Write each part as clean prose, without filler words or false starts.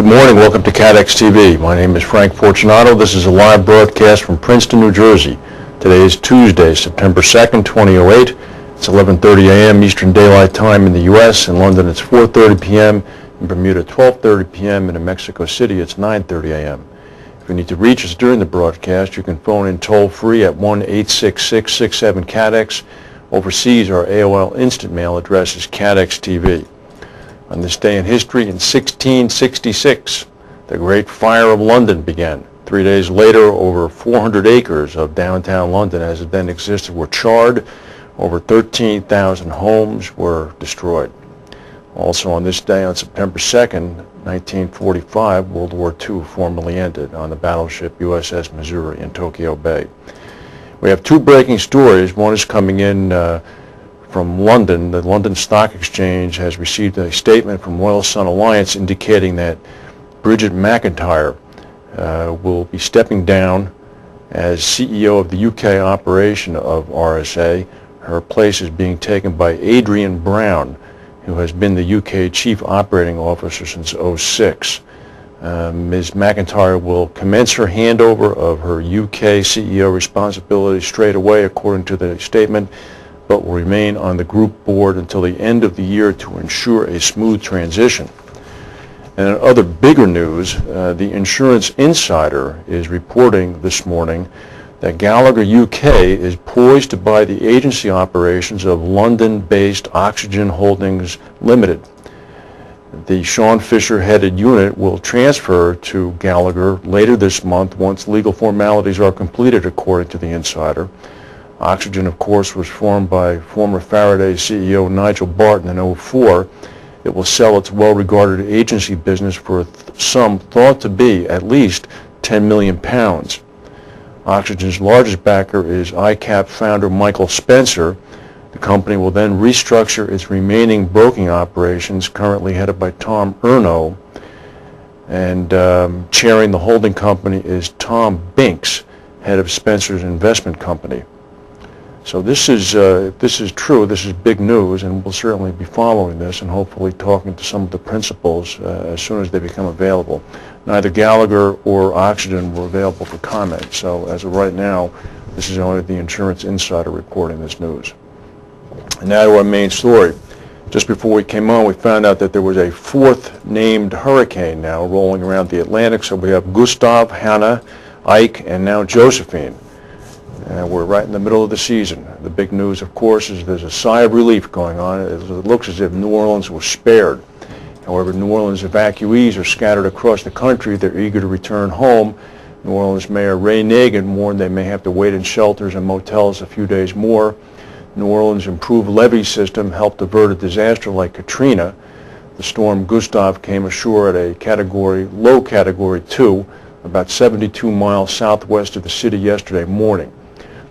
Good morning. Welcome to CATEX TV. My name is Frank Fortunato. This is a live broadcast from Princeton, New Jersey. Today is Tuesday, September 2nd, 2008. It's 11:30 a.m. Eastern Daylight Time in the U.S. In London, it's 4:30 p.m. In Bermuda, 12:30 p.m. And in Mexico City, it's 9:30 a.m. If you need to reach us during the broadcast, you can phone in toll-free at 1-866-67-CATEX. Overseas, our AOL instant mail address is CATEX-TV. On this day in history, in 1666, the Great Fire of London began. 3 days later, over 400 acres of downtown London, as it then existed, were charred. Over 13,000 homes were destroyed. Also on this day, on September 2nd, 1945, World War II formally ended on the battleship USS Missouri in Tokyo Bay. We have two breaking stories. One is coming in from London. The London Stock Exchange has received a statement from Royal Sun Alliance indicating that Bridget McIntyre will be stepping down as CEO of the UK operation of RSA. Her place is being taken by Adrian Brown, who has been the UK Chief Operating Officer since 2006. Ms. McIntyre will commence her handover of her UK CEO responsibilities straight away, according to the statement, but will remain on the group board until the end of the year to ensure a smooth transition. And in other bigger news, the Insurance Insider is reporting this morning that Gallagher UK is poised to buy the agency operations of London-based Oxygen Holdings Limited. The Sean Fisher-headed unit will transfer to Gallagher later this month once legal formalities are completed, according to the Insider. Oxygen, of course, was formed by former Faraday CEO Nigel Barton in 2004. It will sell its well-regarded agency business for a sum thought to be at least £10 million. Oxygen's largest backer is ICAP founder Michael Spencer. The company will then restructure its remaining broking operations, currently headed by Tom Erno, and chairing the holding company is Tom Binks, head of Spencer's investment company. So this is true. This is big news, and we'll certainly be following this and hopefully talking to some of the principals as soon as they become available. Neither Gallagher or Oxygen were available for comment, so as of right now, this is only the Insurance Insider reporting this news. And now to our main story. Just before we came on, we found out that there was a fourth named hurricane now rolling around the Atlantic. So we have Gustav, Hannah, Ike, and now Josephine. We're right in the middle of the season. The big news, of course, is there's a sigh of relief going on. It looks as if New Orleans was spared. However, New Orleans evacuees are scattered across the country. They're eager to return home. New Orleans Mayor Ray Nagin warned they may have to wait in shelters and motels a few days more. New Orleans' improved levee system helped avert a disaster like Katrina. The storm Gustav came ashore at a low category 2, about 72 miles southwest of the city yesterday morning.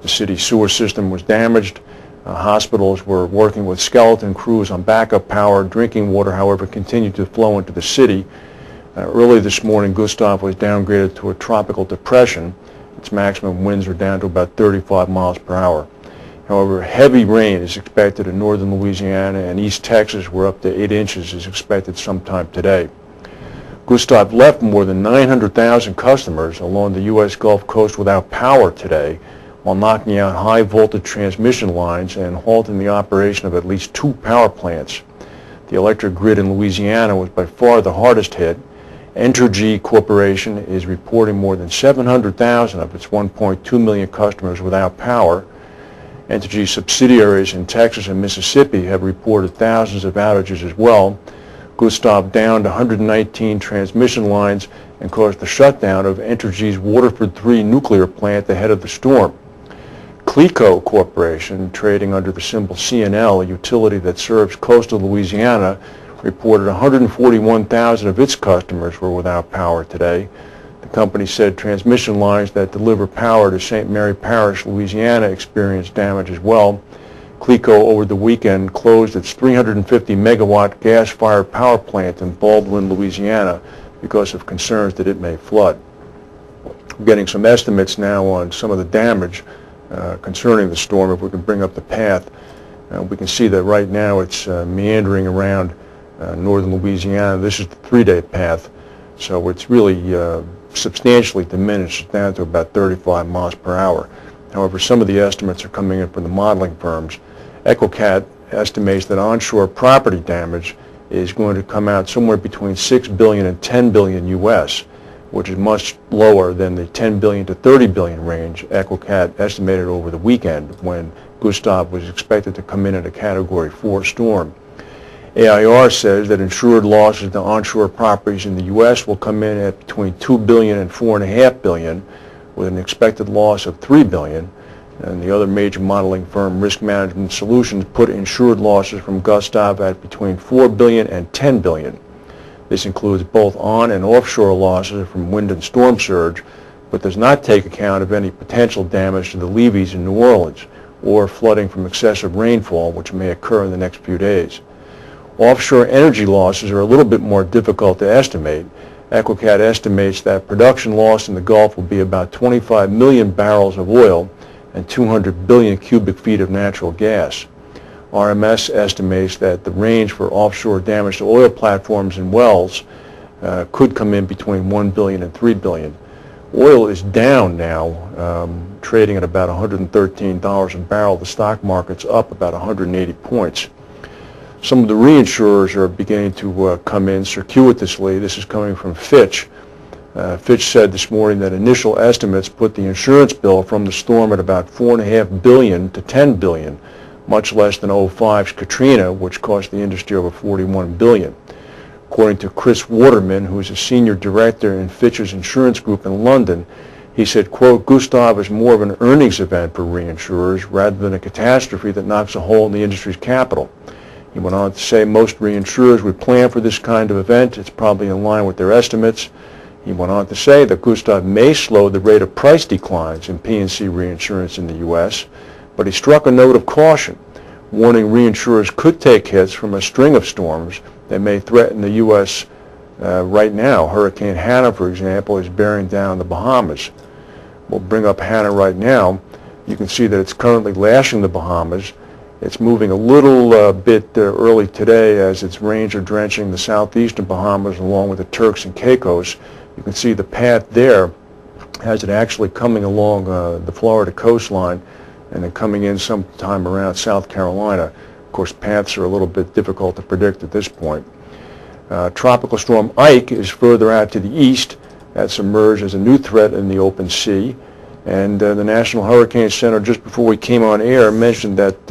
The city sewer system was damaged. Hospitals were working with skeleton crews on backup power. Drinking water, however, continued to flow into the city. Early this morning, Gustav was downgraded to a tropical depression. Its maximum winds are down to about 35 miles per hour. However, heavy rain is expected in northern Louisiana and East Texas, where up to 8 inches is expected sometime today. Gustav left more than 900,000 customers along the U.S. Gulf Coast without power today, while knocking out high-voltage transmission lines and halting the operation of at least 2 power plants. The electric grid in Louisiana was by far the hardest hit. Entergy Corporation is reporting more than 700,000 of its 1.2 million customers without power. Entergy subsidiaries in Texas and Mississippi have reported thousands of outages as well. Gustav downed 119 transmission lines and caused the shutdown of Entergy's Waterford 3 nuclear plant ahead of the storm. CLECO Corporation, trading under the symbol CNL, a utility that serves coastal Louisiana, reported 141,000 of its customers were without power today. The company said transmission lines that deliver power to St. Mary Parish, Louisiana, experienced damage as well. CLECO over the weekend closed its 350-megawatt gas-fired power plant in Baldwin, Louisiana, because of concerns that it may flood. We're getting some estimates now on some of the damage concerning the storm. If we can bring up the path, we can see that right now it's meandering around northern Louisiana. This is the 3-day path. So it's really substantially diminished. It's down to about 35 miles per hour. However, some of the estimates are coming in from the modeling firms. EchoCat estimates that onshore property damage is going to come out somewhere between $6 billion and $10 billion U.S., which is much lower than the $10 billion to $30 billion range EchoCat estimated over the weekend when Gustav was expected to come in at a Category 4 storm. AIR says that insured losses to onshore properties in the U.S. will come in at between $2 billion and $4.5 billion, with an expected loss of $3 billion. And the other major modeling firm, Risk Management Solutions, put insured losses from Gustav at between $4 billion and $10 billion. This includes both on and offshore losses from wind and storm surge, but does not take account of any potential damage to the levees in New Orleans or flooding from excessive rainfall, which may occur in the next few days. Offshore energy losses are a little bit more difficult to estimate. EchoCat estimates that production loss in the Gulf will be about 25 million barrels of oil and 200 billion cubic feet of natural gas. RMS estimates that the range for offshore damage to oil platforms and wells could come in between $1 billion and $3 billion. Oil is down now, trading at about $113 a barrel. The stock market's up about 180 points. Some of the reinsurers are beginning to come in circuitously. This is coming from Fitch. Fitch said this morning that initial estimates put the insurance bill from the storm at about $4.5 billion to $10 billion, much less than 2005's Katrina, which cost the industry over $41 billion. According to Chris Waterman, who is a senior director in Fitch's insurance group in London, he said, quote, Gustav is more of an earnings event for reinsurers rather than a catastrophe that knocks a hole in the industry's capital. He went on to say most reinsurers would plan for this kind of event. It's probably in line with their estimates. He went on to say that Gustav may slow the rate of price declines in P&C reinsurance in the U.S., but he struck a note of caution, warning reinsurers could take hits from a string of storms that may threaten the U.S. Right now. Hurricane Hannah, for example, is bearing down the Bahamas. We'll bring up Hannah right now. You can see that it's currently lashing the Bahamas. It's moving a little bit early today as its rains are drenching the southeastern Bahamas along with the Turks and Caicos. You can see the path there has it actually coming along the Florida coastline and then coming in sometime around South Carolina. Of course, paths are a little bit difficult to predict at this point. Tropical storm Ike is further out to the east. That's emerged as a new threat in the open sea. And the National Hurricane Center, just before we came on air, mentioned that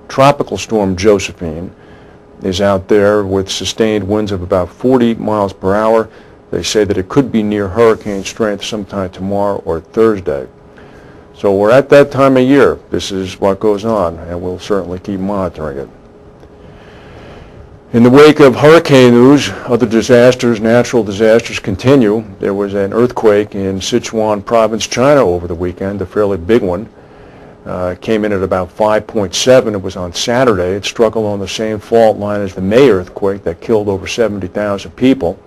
Tropical Storm Josephine is out there with sustained winds of about 40 miles per hour. They say that it could be near hurricane strength sometime tomorrow or Thursday. So we're at that time of year. This is what goes on, and we'll certainly keep monitoring it. In the wake of hurricane news, other disasters, natural disasters continue. There was an earthquake in Sichuan province, China over the weekend, a fairly big one. It came in at about 5.7. It was on Saturday. It struck along the same fault line as the May earthquake that killed over 70,000 people.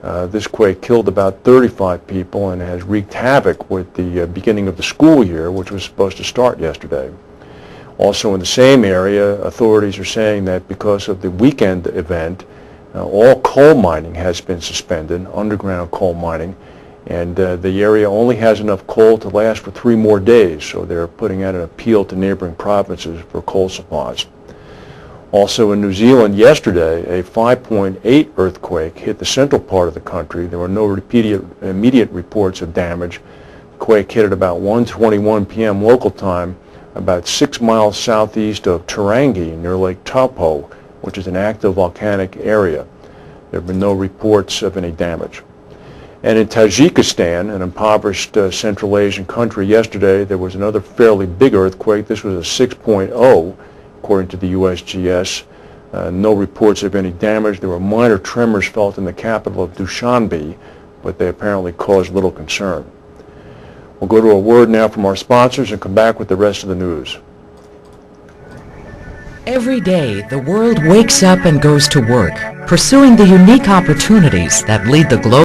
This quake killed about 35 people and has wreaked havoc with the beginning of the school year, which was supposed to start yesterday. Also in the same area, authorities are saying that because of the weekend event, all coal mining has been suspended, underground coal mining, and the area only has enough coal to last for 3 more days, so they're putting out an appeal to neighboring provinces for coal supplies. Also in New Zealand yesterday, a 5.8 earthquake hit the central part of the country. There were no immediate reports of damage. The quake hit at about 1:21 p.m. local time, about 6 miles southeast of Tarangi near Lake Taupo, which is an active volcanic area. There have been no reports of any damage. And in Tajikistan, an impoverished Central Asian country, yesterday there was another fairly big earthquake. This was a 6.0, according to the USGS. No reports of any damage. There were minor tremors felt in the capital of Dushanbe, but they apparently caused little concern. We'll go to a word now from our sponsors and come back with the rest of the news. Every day, the world wakes up and goes to work, pursuing the unique opportunities that lead the global